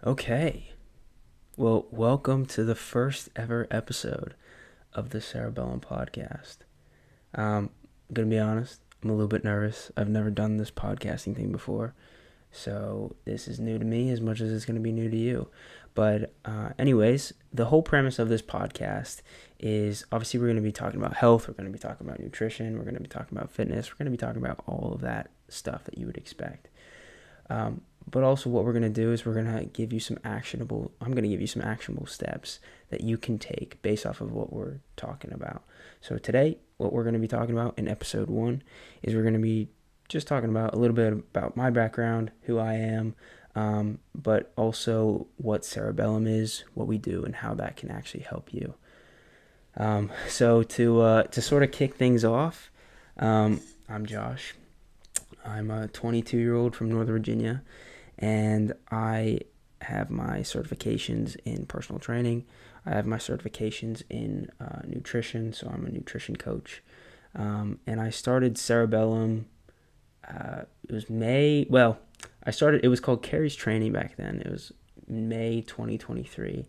Okay. Well, welcome to the first ever episode of the Cerebellum Podcast. I'm going to be honest, I'm a little bit nervous. I've never done this podcasting thing before. So this is new to me as much as it's going to be new to you. But, anyways, the whole premise of this podcast is obviously we're going to be talking about health. We're going to be talking about nutrition. We're going to be talking about fitness. We're going to be talking about all of that stuff that you would expect. But also what we're going to do is I'm going to give you some actionable steps that you can take based off of what we're talking about. So today, what we're going to be talking about in episode 1 is we're going to be just talking about a little bit about my background, who I am, but also what cerebellum is, what we do, and how that can actually help you. So to sort of kick things off, I'm Josh. I'm a 22-year-old from Northern Virginia, and I have my certifications in personal training. I have my certifications in nutrition, so I'm a nutrition coach. And I started Cerebellum, it was it was called Carrie's Training back then. It was May 2023.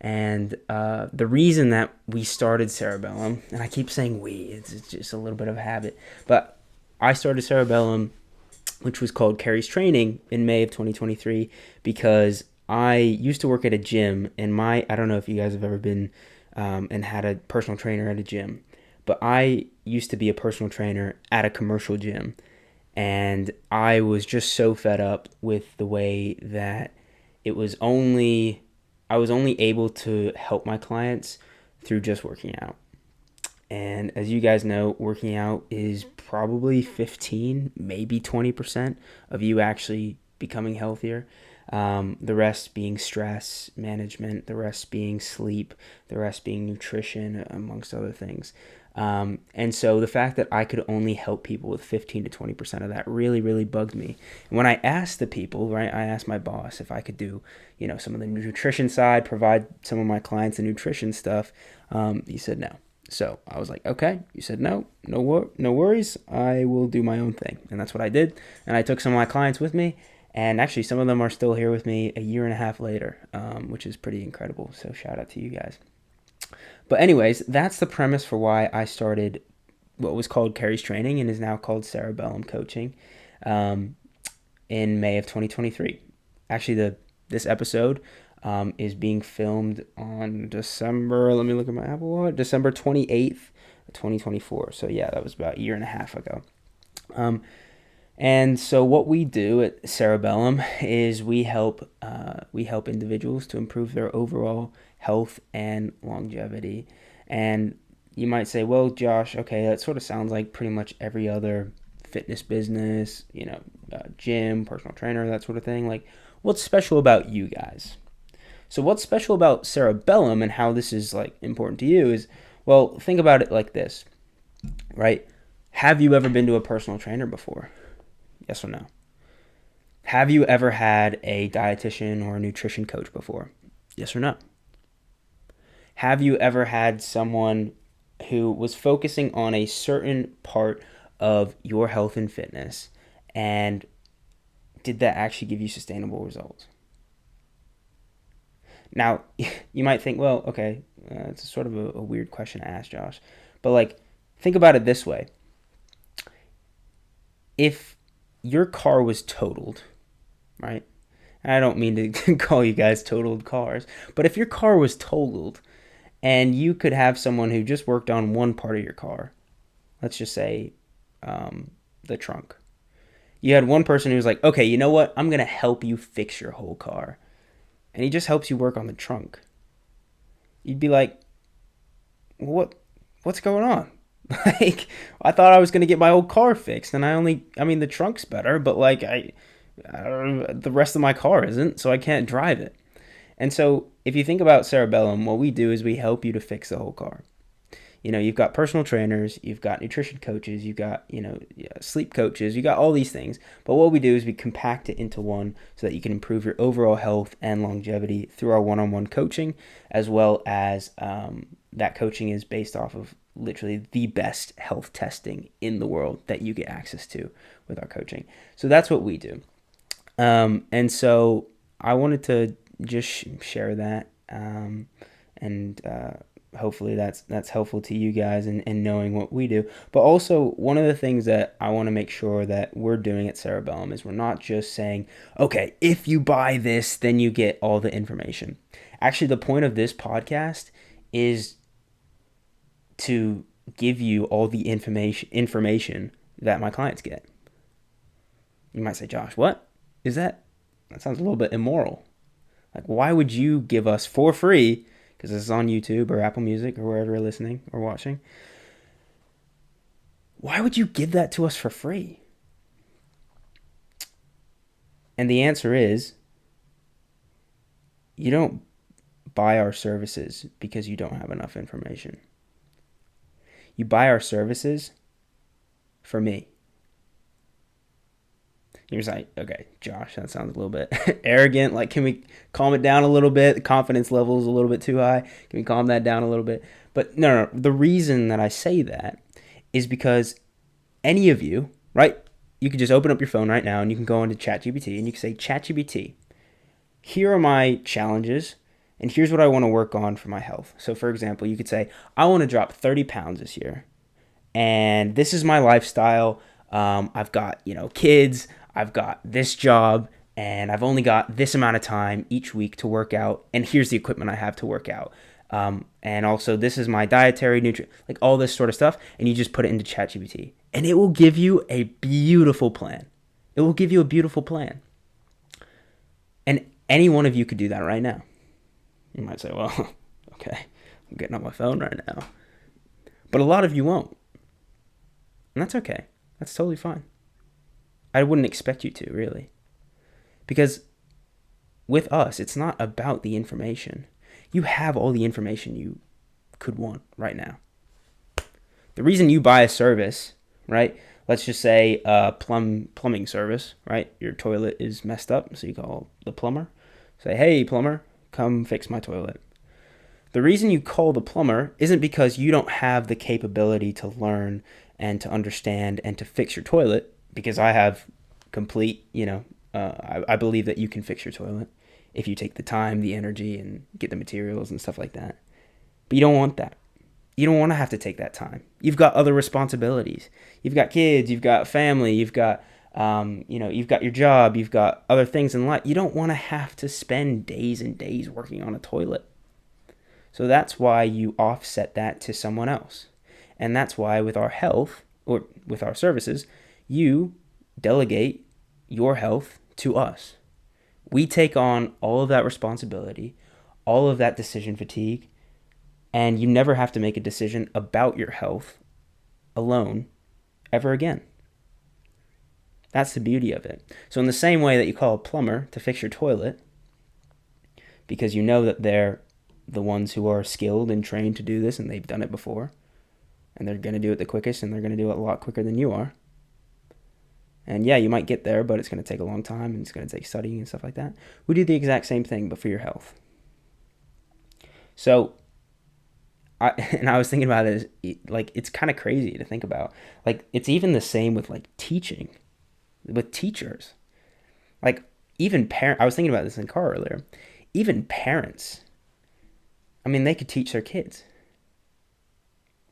And the reason that we started Cerebellum, and I keep saying it's just a little bit of a habit, but I started Cerebellum, which was called Carrie's Training, in May of 2023 because I used to work at a gym, and I don't know if you guys have ever been and had a personal trainer at a gym, but I used to be a personal trainer at a commercial gym, and I was just so fed up with the way that I was only able to help my clients through just working out. And as you guys know, working out is probably 15, maybe 20% of you actually becoming healthier. The rest being stress management, the rest being sleep, the rest being nutrition, amongst other things. And so the fact that I could only help people with 15 to 20% of that really, really bugged me. And when I asked the people, right, I asked my boss if I could do, some of the nutrition side, provide some of my clients the nutrition stuff. He said no. So I was like, okay, you said no worries. I will do my own thing. And that's what I did. And I took some of my clients with me. And actually, some of them are still here with me a year and a half later, which is pretty incredible. So shout out to you guys. But anyways, that's the premise for why I started what was called Carrie's Training and is now called Cerebellum Coaching in May of 2023. Actually, this episode is being filmed on let me look at my Apple Watch, December 28th, 2024. So yeah, that was about a year and a half ago. And so what we do at Cerebellum is we help individuals to improve their overall health and longevity. And you might say, well, Josh, okay, that sort of sounds like pretty much every other fitness business, gym, personal trainer, that sort of thing. Like, what's special about you guys? So what's special about Cerebellum and how this is like important to you is, well, think about it like this, right? Have you ever been to a personal trainer before? Yes or no? Have you ever had a dietitian or a nutrition coach before? Yes or no? Have you ever had someone who was focusing on a certain part of your health and fitness, and did that actually give you sustainable results? Now, you might think, well, okay, it's sort of a weird question to ask, Josh. But like, think about it this way. If your car was totaled, right? And I don't mean to call you guys totaled cars, but if your car was totaled and you could have someone who just worked on one part of your car, let's just say the trunk. You had one person who was like, okay, you know what? I'm going to help you fix your whole car. And he just helps you work on the trunk. You'd be like, what's going on? Like, I thought I was going to get my old car fixed, and the trunk's better, but like, the rest of my car isn't, so I can't drive it. And so if you think about Cerebellum, what we do is we help you to fix the whole car. You've got personal trainers, you've got nutrition coaches, you've got, sleep coaches, you got all these things. But what we do is we compact it into one so that you can improve your overall health and longevity through our one-on-one coaching, as well as that coaching is based off of literally the best health testing in the world that you get access to with our coaching. So that's what we do. And so I wanted to just share that, and hopefully that's helpful to you guys in knowing what we do. But also, one of the things that I want to make sure that we're doing at Cerebellum is we're not just saying, okay, if you buy this, then you get all the information. Actually, the point of this podcast is to give you all the information that my clients get. You might say, Josh, what is that? That sounds a little bit immoral. Like, why would you give us for free, because this is on YouTube or Apple Music or wherever you're listening or watching, why would you give that to us for free? And the answer is, you don't buy our services because you don't have enough information. You buy our services for me. You're just like, okay, Josh, that sounds a little bit arrogant. Like, can we calm it down a little bit? The confidence level is a little bit too high. Can we calm that down a little bit? But no. The reason that I say that is because any of you, right? You could just open up your phone right now and you can go into ChatGPT and you can say, ChatGPT, here are my challenges and here's what I want to work on for my health. So, for example, you could say, I want to drop 30 pounds this year. And this is my lifestyle. I've got, kids. I've got this job, and I've only got this amount of time each week to work out, and here's the equipment I have to work out. And also, this is my dietary nutrient, like all this sort of stuff, and you just put it into ChatGPT, and it will give you a beautiful plan. It will give you a beautiful plan. And any one of you could do that right now. You might say, well, okay, I'm getting on my phone right now. But a lot of you won't. And that's okay. That's totally fine. I wouldn't expect you to, really. Because with us, it's not about the information. You have all the information you could want right now. The reason you buy a service, right? Let's just say a plumbing service, right? Your toilet is messed up, so you call the plumber. Say, hey, plumber, come fix my toilet. The reason you call the plumber isn't because you don't have the capability to learn and to understand and to fix your toilet, because I have complete, I believe that you can fix your toilet if you take the time, the energy, and get the materials and stuff like that. But you don't want that. You don't want to have to take that time. You've got other responsibilities. You've got kids, you've got family, you've got, you've got your job, you've got other things in life. You don't want to have to spend days and days working on a toilet. So that's why you offset that to someone else. And that's why with our health, or with our services, you delegate your health to us. We take on all of that responsibility, all of that decision fatigue, and you never have to make a decision about your health alone ever again. That's the beauty of it. So in the same way that you call a plumber to fix your toilet, because you know that they're the ones who are skilled and trained to do this and they've done it before, and they're going to do it the quickest, and they're going to do it a lot quicker than you are. And yeah, you might get there, but it's going to take a long time, and it's going to take studying and stuff like that. We do the exact same thing, but for your health. So, I was thinking about it as, like, it's kind of crazy to think about. Like, it's even the same with, like, teaching, with teachers. Like, even I was thinking about this in the car earlier. Even parents, I mean, they could teach their kids.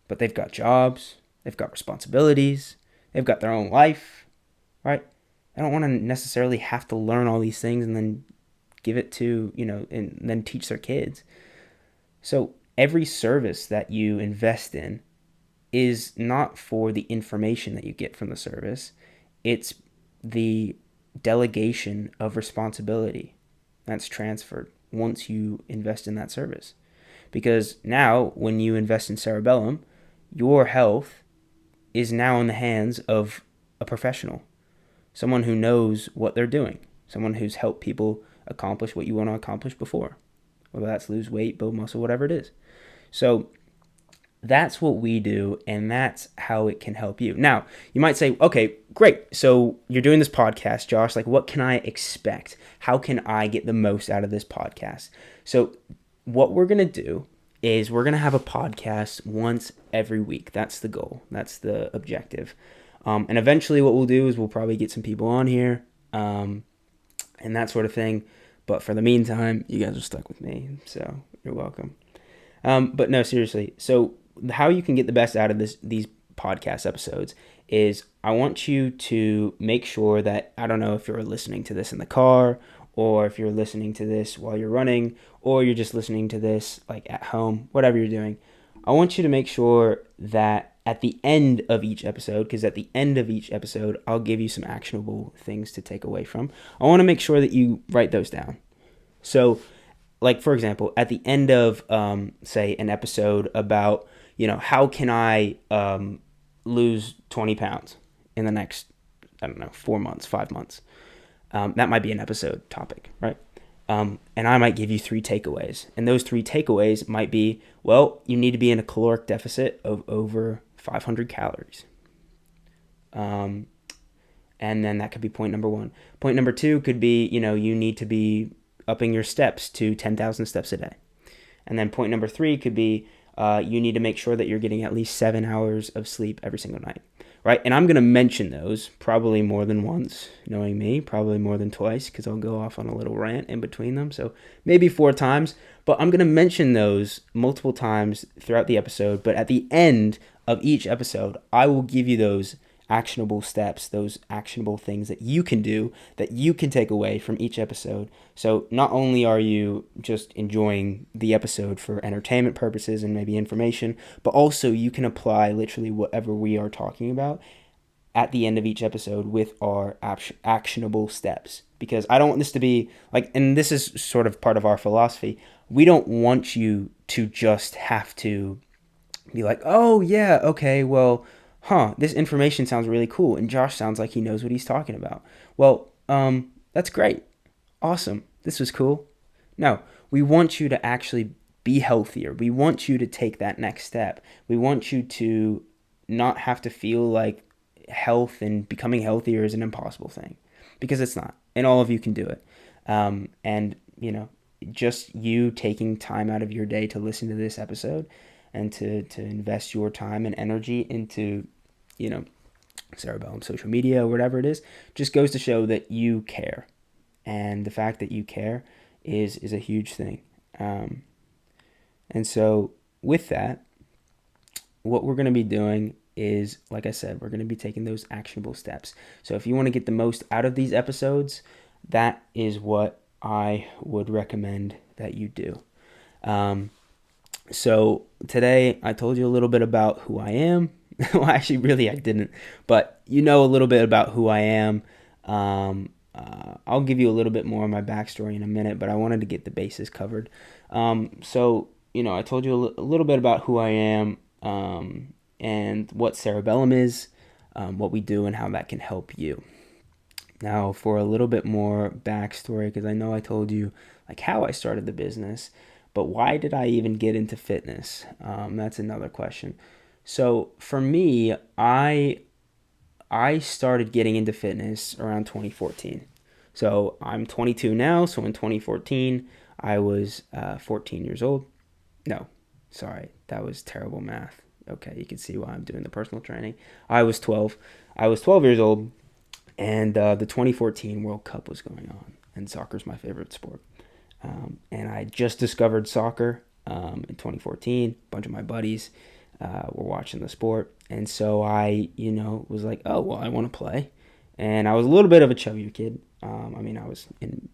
But they've got jobs, they've got responsibilities, they've got their own life, right? I don't want to necessarily have to learn all these things and then give it to, and then teach their kids. So every service that you invest in is not for the information that you get from the service. It's the delegation of responsibility that's transferred once you invest in that service. Because now, when you invest in Cerebellum, your health is now in the hands of a professional, someone who knows what they're doing, someone who's helped people accomplish what you want to accomplish before, whether that's lose weight, build muscle, whatever it is. So that's what we do, and that's how it can help you. Now, you might say, okay, great. So you're doing this podcast, Josh. Like, what can I expect? How can I get the most out of this podcast? So what we're going to do is we're going to have a podcast once every week. That's the goal. That's the objective. And eventually what we'll do is we'll probably get some people on here and that sort of thing. But for the meantime, you guys are stuck with me, so you're welcome. But no, seriously. So how you can get the best out of these podcast episodes is I want you to make sure that, I don't know if you're listening to this in the car, or if you're listening to this while you're running, or you're just listening to this like at home, whatever you're doing. I want you to make sure that at the end of each episode, because at the end of each episode, I'll give you some actionable things to take away from. I want to make sure that you write those down. So, like, for example, at the end of, say, an episode about, how can I lose 20 pounds in the next, 4 months, 5 months. That might be an episode topic, right? And I might give you 3 takeaways. And those 3 takeaways might be, well, you need to be in a caloric deficit of over 500 calories. And then that could be point number 1. Point number 2 could be, you need to be upping your steps to 10,000 steps a day. And then point number 3 could be, you need to make sure that you're getting at least 7 hours of sleep every single night, right? And I'm going to mention those probably more than once, knowing me, probably more than twice, because I'll go off on a little rant in between them. So maybe 4 times, but I'm going to mention those multiple times throughout the episode. But at the end of each episode, I will give you those actionable steps, those actionable things that you can do, that you can take away from each episode. So not only are you just enjoying the episode for entertainment purposes and maybe information, but also you can apply literally whatever we are talking about at the end of each episode with our actionable steps. Because I don't want this to be like, and this is sort of part of our philosophy, we don't want you to just have to be like, oh yeah, okay, well, this information sounds really cool, and Josh sounds like he knows what he's talking about. Well, that's great. Awesome. This was cool. No, we want you to actually be healthier. We want you to take that next step. We want you to not have to feel like health and becoming healthier is an impossible thing, because it's not, and all of you can do it. And, just you taking time out of your day to listen to this episode and to invest your time and energy into, Cerebellum social media or whatever it is, just goes to show that you care. And the fact that you care is a huge thing. And so with that, what we're going to be doing is, like I said, we're going to be taking those actionable steps. So if you want to get the most out of these episodes, that is what I would recommend that you do. So today I told you a little bit about who I am. Well, actually, really, I didn't. But you know a little bit about who I am. I'll give you a little bit more of my backstory in a minute, but I wanted to get the bases covered. So, I told you a little bit about who I am and what Cerebellum is, what we do, and how that can help you. Now, for a little bit more backstory, because I know I told you like how I started the business, but why did I even get into fitness? That's another question. So for me, I started getting into fitness around 2014. So I'm 22 now, so in 2014, I was 14 years old. No, sorry, that was terrible math. Okay, you can see why I'm doing the personal training. I was 12. I was 12 years old, and the 2014 World Cup was going on, and soccer's my favorite sport. And I just discovered soccer in 2014. A bunch of my buddies were watching the sport, and so I, was like, oh, well, I want to play. And I was a little bit of a chubbier kid. I was in,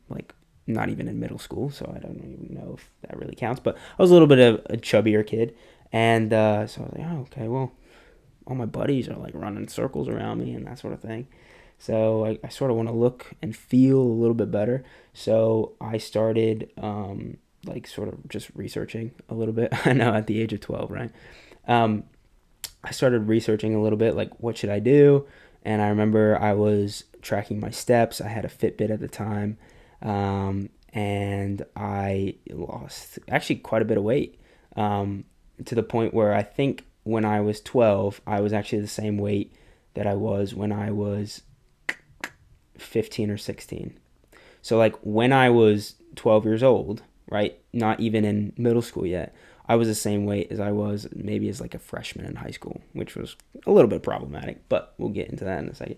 not even in middle school, so I don't even know if that really counts, but I was a little bit of a chubbier kid. And so I was like, oh, okay, well, all my buddies are, running circles around me and that sort of thing. So I sort of want to look and feel a little bit better. So I started, sort of just researching a little bit. I know, at the age of 12, right? I started researching a little bit, what should I do? And I remember I was tracking my steps. I had a Fitbit at the time. And I lost actually quite a bit of weight, to the point where I think when I was 12, I was actually the same weight that I was when I was 15 or 16. So when I was 12 years old, right, not even in middle school yet, I was the same weight as I was maybe as a freshman in high school, which was a little bit problematic, but we'll get into that in a second.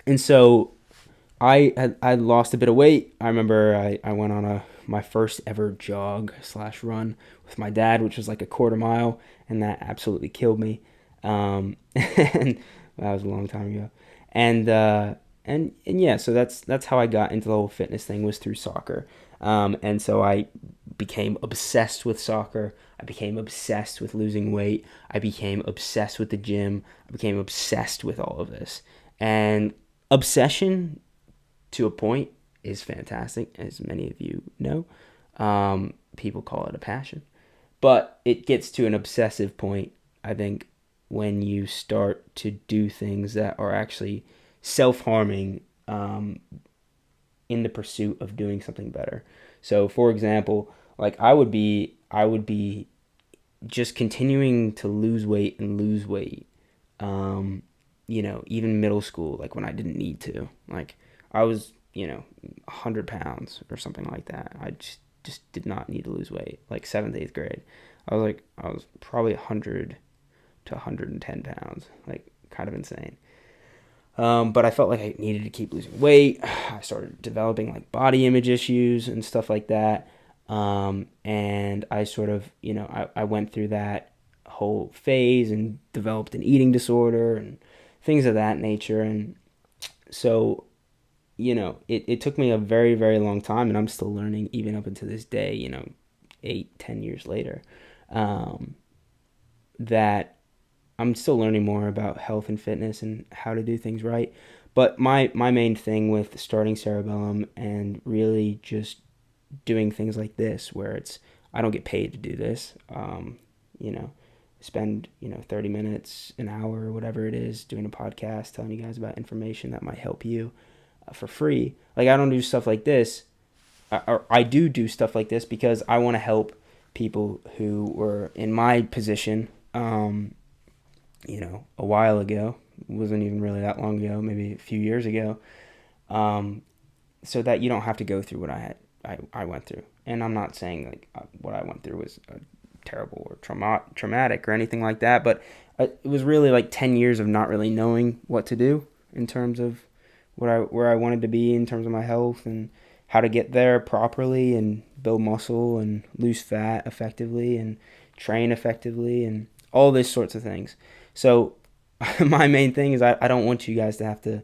And so I lost a bit of weight. I remember I went on my first ever jog slash run with my dad, which was like a quarter mile, and that absolutely killed me. And that was a long time ago. And and yeah, so that's how I got into the whole fitness thing, was through soccer. And so I became obsessed with soccer. I became obsessed with losing weight. I became obsessed with the gym. I became obsessed with all of this. And obsession, to a point, is fantastic, as many of you know. People call it a passion. But it gets to an obsessive point, I think, when you start to do things that are actually self-harming, in the pursuit of doing something better. So, for example, like I would be just continuing to lose weight and lose weight. Um, even middle school, like when I didn't need to. Like I was, 100 pounds or something like that. I just did not need to lose weight. Like seventh, eighth grade, I was probably 100 to 110 pounds, like kind of insane. But I felt like I needed to keep losing weight. I started developing like body image issues and stuff like that. And I sort of, I went through that whole phase and developed an eating disorder and things of that nature. And so, it took me a very, very long time, and I'm still learning even up until this day, 8, 10 years later, um, that I'm still learning more about health and fitness and how to do things right. But my main thing with starting Cerebellum and really just doing things like this, where it's, I don't get paid to do this, you know, spend, 30 minutes, an hour, whatever it is, doing a podcast, telling you guys about information that might help you, for free. Like, I don't do stuff like this, or I do stuff like this because I want to help people who were in my position, a while ago. It wasn't even really that long ago, maybe a few years ago, um, so that you don't have to go through what I went through. And I'm not saying like what I went through was terrible or traumatic or anything like that, but it was really like 10 years of not really knowing what to do in terms of where I wanted to be in terms of my health and how to get there properly and build muscle and lose fat effectively and train effectively and all these sorts of things. So my main thing is I don't want you guys to have to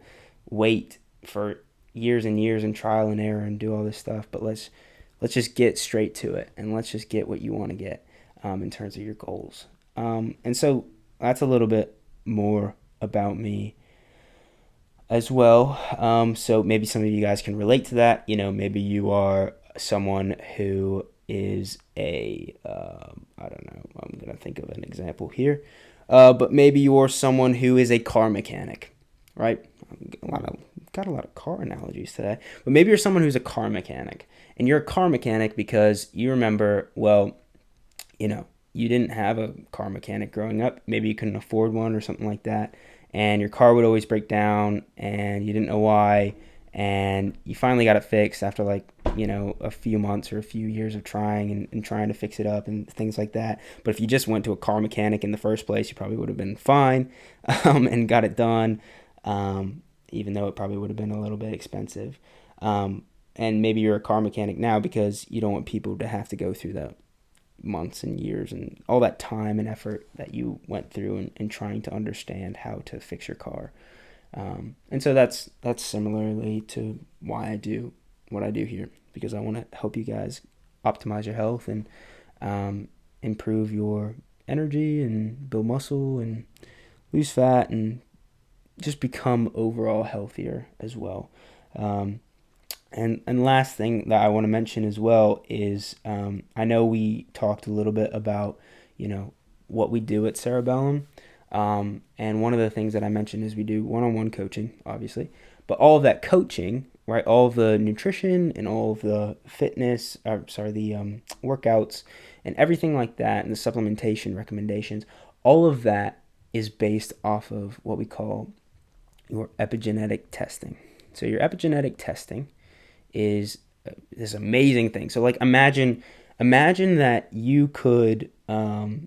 wait for years and years and trial and error and do all this stuff, but let's just get straight to it, and let's just get what you want to get, in terms of your goals. And so that's a little bit more about me as well. So maybe some of you guys can relate to that. Maybe you are someone who is I don't know, I'm going to think of an example here. But maybe you're someone who is a car mechanic, right? Got a lot of car analogies today. But maybe you're someone who's a car mechanic. And you're a car mechanic because you remember, well, you didn't have a car mechanic growing up. Maybe you couldn't afford one or something like that. And your car would always break down and you didn't know why. And you finally got it fixed after a few months or a few years of trying and trying to fix it up and things like that. But if you just went to a car mechanic in the first place, you probably would have been fine, and got it done, even though it probably would have been a little bit expensive. And maybe you're a car mechanic now because you don't want people to have to go through the months and years and all that time and effort that you went through in trying to understand how to fix your car. And so that's similarly to why I do what I do here, because I want to help you guys optimize your health and improve your energy and build muscle and lose fat and just become overall healthier as well. And last thing that I want to mention as well is, I know we talked a little bit about, what we do at Cerebellum. And one of the things that I mentioned is we do one-on-one coaching, obviously. But all of that coaching, right, all of the nutrition and all of the fitness, the workouts and everything like that, and the supplementation recommendations, all of that is based off of what we call your epigenetic testing. So your epigenetic testing is this amazing thing. So like imagine that you could, I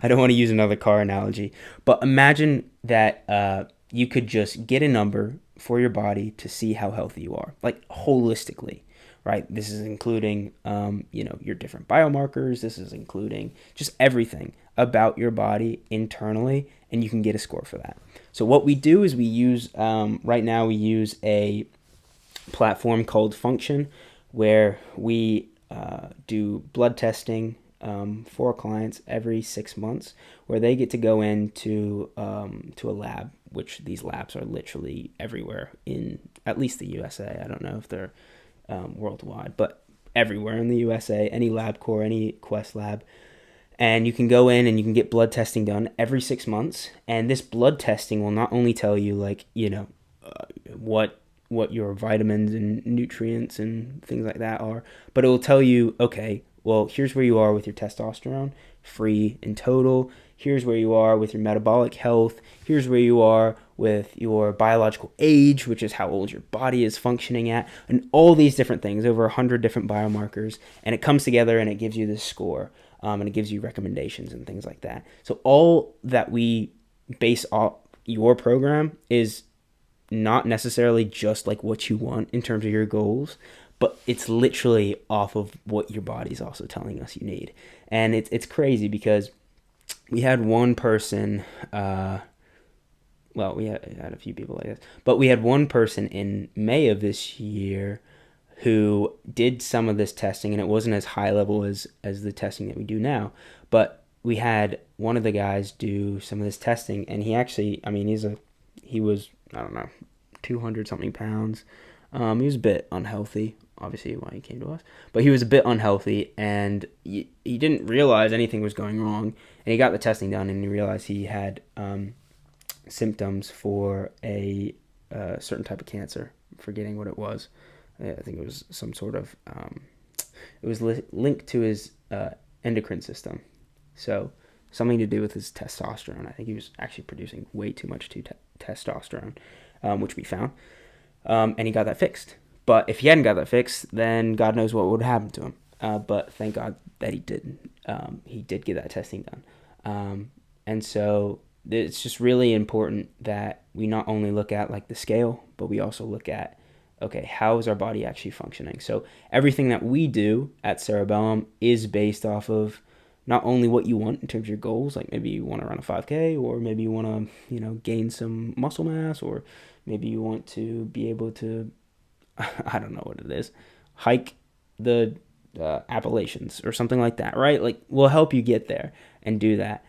don't want to use another car analogy, but imagine that you could just get a number for your body to see how healthy you are, like holistically, right? This is including, your different biomarkers. This is including just everything about your body internally, and you can get a score for that. So what we do is we use, right now we use a platform called Function, where we do blood testing for clients every 6 months, where they get to go into to a lab, which these labs are literally everywhere in at least the USA. I don't know if they're worldwide, but everywhere in the USA, any LabCorp, any Quest lab. And you can go in and you can get blood testing done every 6 months. And this blood testing will not only tell you, like, what your vitamins and nutrients and things like that are, but it will tell you, okay, well, here's where you are with your testosterone, free in total. Here's where you are with your metabolic health. Here's where you are with your biological age, which is how old your body is functioning at, and all these different things, over 100 different biomarkers. And it comes together and it gives you this score, and it gives you recommendations and things like that. So all that we base off your program is not necessarily just like what you want in terms of your goals, but it's literally off of what your body's also telling us you need. And it's crazy because we had one person, we had a few people like this, but we had one person in May of this year who did some of this testing, and it wasn't as high level as the testing that we do now, but we had one of the guys do some of this testing, and he actually, he was, I don't know, 200 something pounds. He was a bit unhealthy, obviously, why he came to us, but he was a bit unhealthy, and he didn't realize anything was going wrong, and he got the testing done, and he realized he had symptoms for a certain type of cancer. I'm forgetting what it was. I think it was some sort of, it was linked to his endocrine system. So something to do with his testosterone. I think he was actually producing way too much testosterone, which we found. And he got that fixed. But if he hadn't got that fixed, then God knows what would happen to him. But thank God that he didn't. He did get that testing done. And so it's just really important that we not only look at like the scale, but we also look at, okay, how is our body actually functioning? So everything that we do at Cerebellum is based off of not only what you want in terms of your goals, like maybe you want to run a 5K, or maybe you want to, gain some muscle mass, or maybe you want to be able to, I don't know what it is, hike the Appalachians or something like that, right? Like, we'll help you get there and do that,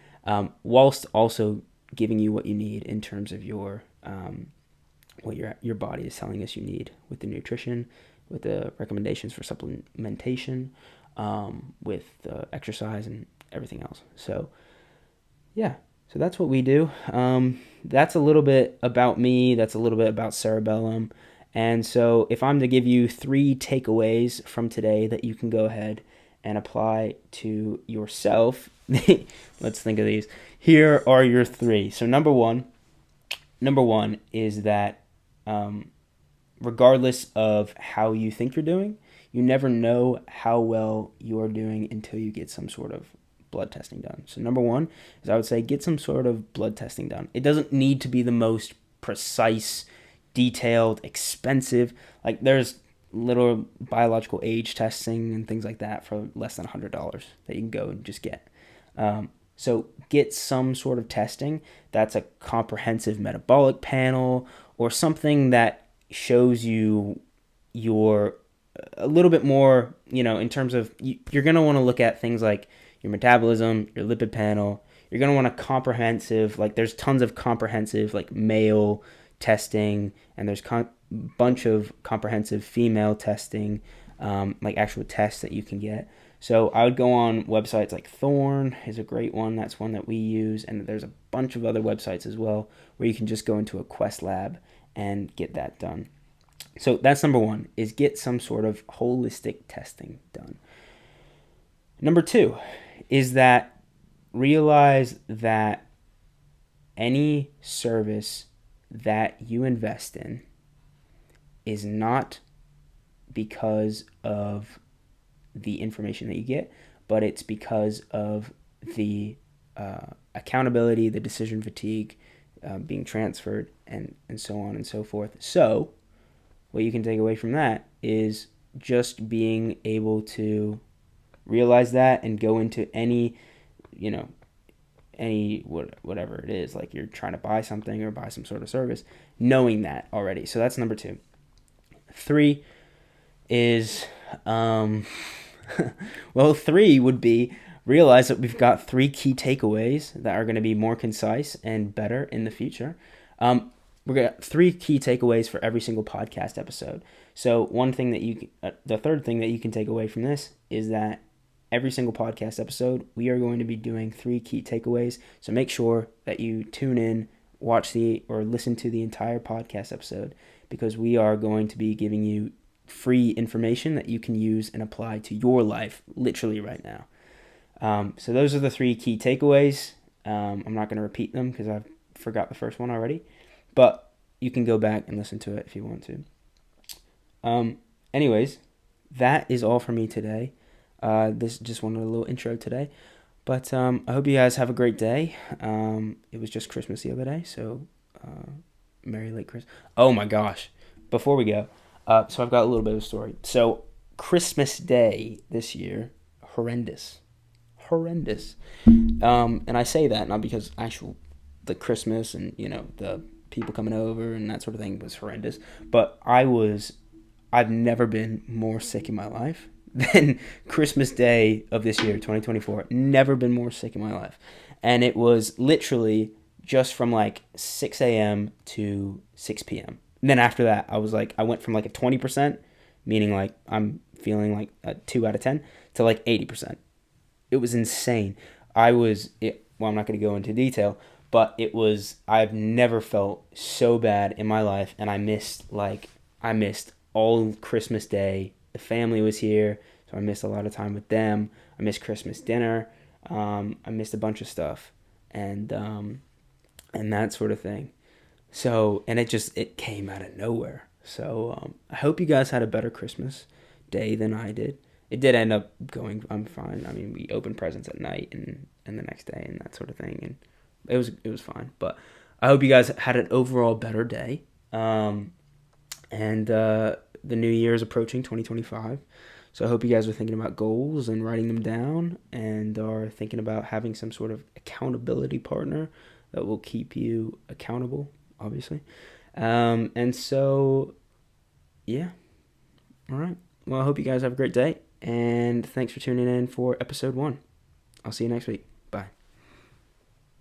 whilst also giving you what you need in terms of your what your body is telling us you need with the nutrition, with the recommendations for supplementation, with the exercise and everything else. So, yeah. So that's what we do. That's a little bit about me. That's a little bit about Cerebellum. And so if I'm to give you 3 takeaways from today that you can go ahead and apply to yourself, let's think of these. Here are your 3. So number one is that regardless of how you think you're doing, you never know how well you're doing until you get some sort of blood testing done. So number 1 is, I would say, get some sort of blood testing done. It doesn't need to be the most precise, detailed, expensive. Like, there's little biological age testing and things like that for less than $100 that you can go and just get. So get some sort of testing that's a comprehensive metabolic panel, or something that shows you your a little bit more, in terms of, you're going to want to look at things like your metabolism, your lipid panel. You're going to want a comprehensive, like, there's tons of comprehensive, like, male testing, and there's bunch of comprehensive female testing, like actual tests that you can get. So I would go on websites like Thorne is a great one. That's one that we use. And there's a bunch of other websites as well where you can just go into a Quest lab and get that done. So that's number 1, is get some sort of holistic testing done. Number 2 is that realize that any service that you invest in is not because of the information that you get, but it's because of the accountability, the decision fatigue, being transferred, and so on and so forth. So what you can take away from that is just being able to realize that and go into any, whatever it is, like you're trying to buy something or buy some sort of service, knowing that already. So that's number 2. 3 is, 3 would be realize that we've got 3 key takeaways that are going to be more concise and better in the future. We're going to 3 key takeaways for every single podcast episode. So the third thing that you can take away from this is that every single podcast episode, we are going to be doing 3 key takeaways. So make sure that you tune in, or listen to the entire podcast episode, because we are going to be giving you free information that you can use and apply to your life literally right now. So those are the 3 key takeaways. I'm not going to repeat them because I forgot the first one already, but you can go back and listen to it if you want to. Anyways, that is all for me today. This just wanted a little intro today, but I hope you guys have a great day. It was just Christmas the other day, so Merry late Christmas. Oh my gosh, before we go, so I've got a little bit of a story. So Christmas Day this year, horrendous. And I say that not because the Christmas and the people coming over and that sort of thing was horrendous, but I've never been more sick in my life than Christmas Day of this year, 2024. Never been more sick in my life. And it was literally just from like 6 a.m. to 6 p.m. And then after that, I went from like a 20%, meaning like I'm feeling like a 2 out of 10, to like 80%. It was insane. I'm not going to go into detail, but I've never felt so bad in my life. And I missed all Christmas Day. The family was here, so I missed a lot of time with them. I missed Christmas dinner. I missed a bunch of stuff, and that sort of thing. So, and it came out of nowhere. So I hope you guys had a better Christmas Day than I did. It did end up going. I'm fine. I mean, we opened presents at night and the next day and that sort of thing, and it was fine. But I hope you guys had an overall better day. And the new year is approaching, 2025. So I hope you guys are thinking about goals and writing them down, and are thinking about having some sort of accountability partner that will keep you accountable, obviously. And so, yeah. All right. Well, I hope you guys have a great day, and thanks for tuning in for episode 1. I'll see you next week.